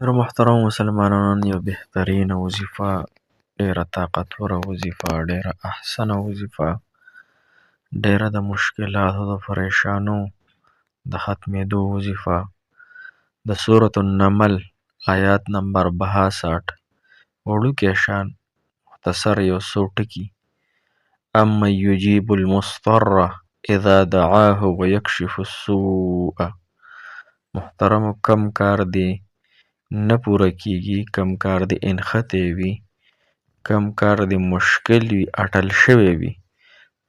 ډېرو محترمو مسلمانانو نن یو بهترینه وظیفه، ډېره طاقتوره وظیفه، ډېره احسنه وظیفه، ډېره د مشکلاتو د پریشانو د ختمېدو وظیفه د سورة النمل آیات نمبر 62 وړوکی شان مختصر یو څو ټکي. اما یجیب المضطر اذا دعاه ویکشف السوء. محترمو، کم کار دی نه پوره کیږي، کم کار دی انختی وي، کم کار دی مشکل وي، اټل شوی وي،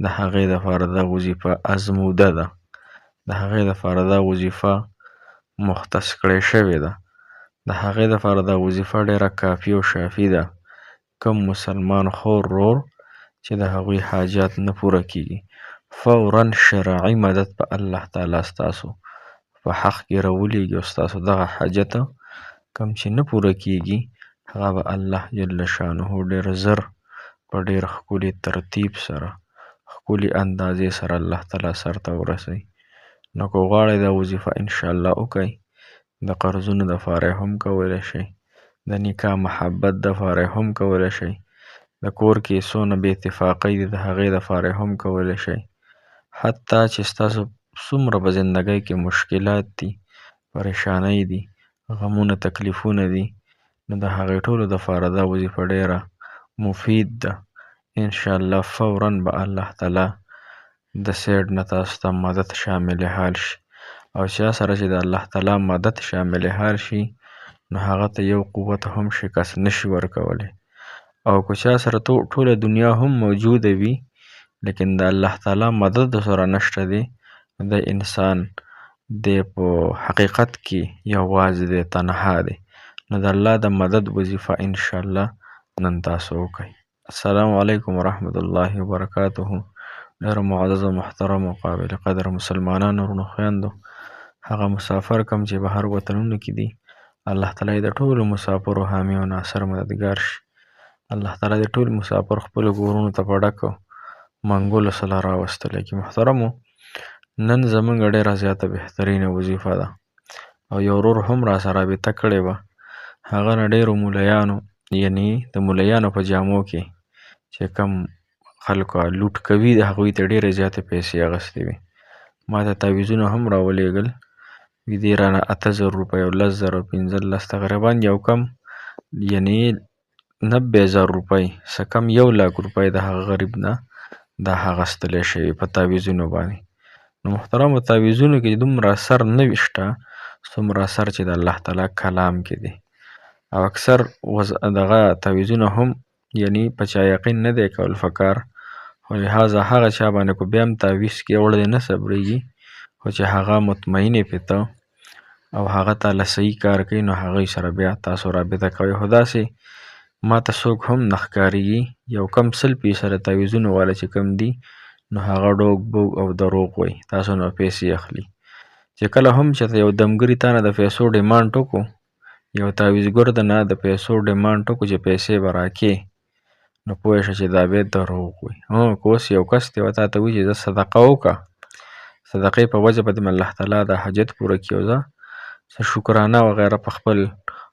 د هغې دپاره دا وظیفه ازموده ده، د هغې دپاره دا وظیفه مختص کړی شوې ده، د هغې دپاره دا وظیفه ډېره کافي او شافي ده. کم مسلمان خور ورور چې د هغوی حاجات نه پوره کیږي، فورا شرعي مدد په الله تعالی ستاسو په حق کې راولېږي او ستاسو دغه حاجت کم چې نه پوره کیږي هغه به الله جل شانه ډېر زر په ډېر ښکلي ترتیب سره، ښکلي اندازې سره الله تعالی سرته ورسوي. نو که غواړئ دا وظیفه انشاءالله وکئ، د قرضونو دپاره هم کولی شئ، د نکاح محبت دپاره هم کولی شئ، د کور کې څونه بې اتفاقۍ دي د هغې دپاره هم کولی شئ، حتی چې ستاسو څومره په زندګۍ کې مشکلات دي، پریشانۍ دي، غمونه تکلیفونه دي، نو د هغې ټولو دپاره دا وظیفه ډېره مفید ده. انشاءالله فورا به الله تعالی د سیډ نه تاسو ته مدد شامل حال شي، او چا سره چې د الله تعالی مدد شامل حال شي نو هغه ته یو قوت هم شکست نشي ورکولی، او که چا سره ټوله دنیا هم موجوده وي لیکن د الله تعالی مدد سره نشته دی، د انسان دی په حقیقت کې یوازې دی، تنها دی. نو د الله د مدد وظیفه انشاءالله نن تاسو وکئ. السلام علیکم ورحمت الله وبرکاته. ډېر معزز و محترم او قابل قدر مسلمانانو ورونو خویندو، هغه مسافر کم چې بهر وطنونو کې دي، الله تعالی د ټولو مسافرو حامی او ناصر مددګار شي. الله تعالی د ټول مسافر خپلو کورونو ته په ډکو منګولو سره راوستلی کړي. محترمو، نن زموږ ډېره زیاته بهترینه وظیفه ده او یو ورور هم راسره رابطه کړې وه، هغه نه ډېرو مولیانو، یعنې د مولیانو په جامو کې چې کم خلکو لوټ کوي د هغوی ته ډېرې زیاتې پیسې اخیستې وي. ما ته تعویضونه هم راولېږل، وي دې رانه 8000 روپۍ او 10000 او 15000 تقریبا یو کم یعنې 90000 روپۍ څه کم 1,00,000 روپۍ د هغه غریب نه دا اخیستلی شوي په تعویضونو باندې. نو محترمو، تعویضونو کې دومره اثر نه وي شته څومره اثر چې د الله تعالی کلام کې دی، او اکثر دغه تعویضونه هم یعنې په چا یقین نه دی کول پکار، خو لحاظه هغه چا باندې کو بیا هم تعویض کې اړ دی نه صبرېږي، خو چې هغه مطمئن یې پې او هغه تعالی صحیح کار کوي نو هغوی سره بیا تاسو رابطه کوئ. خو داسې ما ته څوک هم نه ښکارېږي، یو کم 100% تعویضونو والا چې کم دي نو هغه ډوک بوک او دروغ وایي، تاسو نه پیسې اخلي. چې کله هم چې یو دمګري تا نه د پیسو ډیمانډ وکړو، یو تعویضګر د نه د پیسو ډیمانډ وکړو چې پیسې به راکې، نو پوه شه چې دا بیا دروغ وایي. که اوس یو کس دی تا ته وایي چې زه صدقه وکړه، صدقې په وجه به دې الله تعالی د حاجت پوره کړي، او زه څه شکرانه وغیره په خپل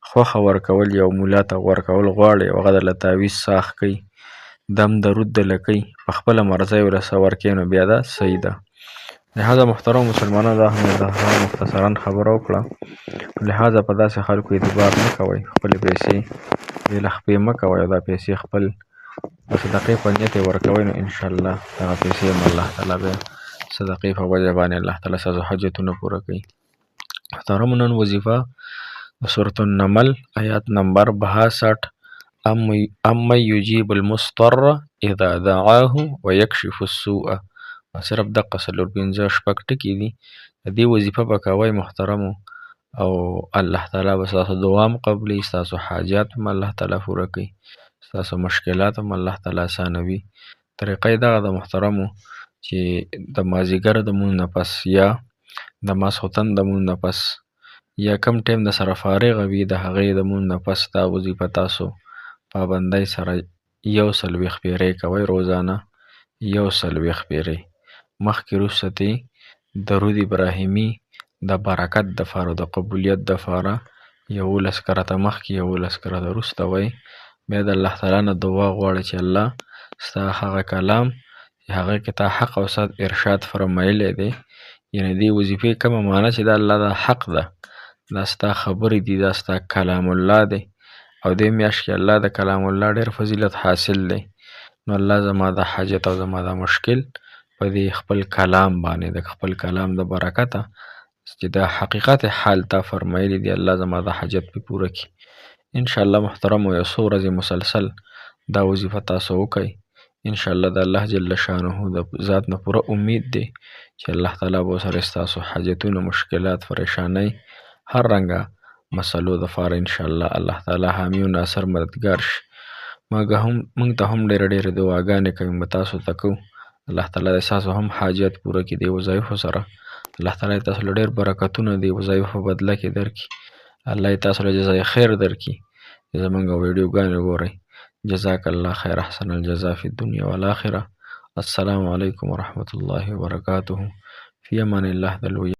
خوښه ورکول یو مولا ته ورکول غواړې او هغه درله تعویض ساخ کوي، دم درود درله کوي، په خپله مرضۍ ورله څه ورکوي نو بیا دا صحیح ده. لہذا محترم مسلمانانو، دا هم مختصرا خبره وکړه، لہذا په داسې خلکو اعتبار نه کوئ، خپلې پیسې بې له خپې مه کوئ او دا پیسې خپل د صدقې په نیت یې ورکوئ، نو انشاءالله دغه پیسې هم الله تعالی بیا صدقې په وجه باندې الله تعالی ستاسو حاجتونه پوره کوي. محترمو، نن وظیفه د سورة النمل آیات نمبر 62 اما یجیب المضطر اذا دعاه ویکشف السوء، صرف دقه 4-5 ټکي دي، د دې وظیفه به کوئ محترمو، او الله تعالی به ستاسو دعا هم قبلوي، ستاسو حاجات هم الله تعالی پوره کوي، ستاسو مشکلات هم الله تعالی اسانوي. طریقه یې دغه د محترمو چې د مازدیګر د لمونځ نه پس یا د ماسخوتن د لمونځ نه پس یا کم ټایم د سره فارغه وي د هغې د لمونځ نه پس دا وظیفه تاسو پابندۍ سره 140 پیرې کوئ روزانه، 140 پیرې مخکې وروسته ترې درود ابراهیمي د برکت دپاره او د قبولیت دپاره 11 کرته مخکې 11 کرته وروسته وایي. بیا د الله تعالی نه دعا غواړي چې الله ستا هغه کلام چې هغه کې تا حق او صد ارشاد فرمایلی دی، یعنې دې وظیفې کومه معنا چې د الله دا حق ده، دا ستا خبرې دي، دا ستا کلام الله دی، او دې میاشت کې الله د کلام الله ډېر فضیلت حاصل دی. نو الله زما د حاجت او زما د مشکل په دې خپل کلام باندې د خپل کلام د برکته چې دا حقیقت حال تا فرمایلی دی، الله زما د حاجت په پوره کړي. انشاءالله محترمو یو څو ورځې مسلسل دا وظیفه تاسو وکئ. انشاءالله د الله جل شانه د ذات نه پوره امید دی چې الله تعالی به ورسره ستاسو حاجتونه، مشکلات، پریشانۍ، هر رنګه مسلو دپاره انشاءالله الله تعالی حامی و ناصر مددګار شي. موږ ته هم ډېرې دعاګانې کوي، موږ تاسو ته کوو. الله تعالی د ستاسو هم حاجت پوره کړي دې وظایفو سره. الله تعالی تاسو له ډېر برکتونه دې وظایفو په بدله کې درکړي. الله تاسو له جزای خیر درکړي چې زموږ ویډیوګانې وګورئ. جزاک الله خیر، احسن الجزاء فی الدنیا والآخرة. السلام علیکم ورحمة الله وبرکاته. فی امان الله.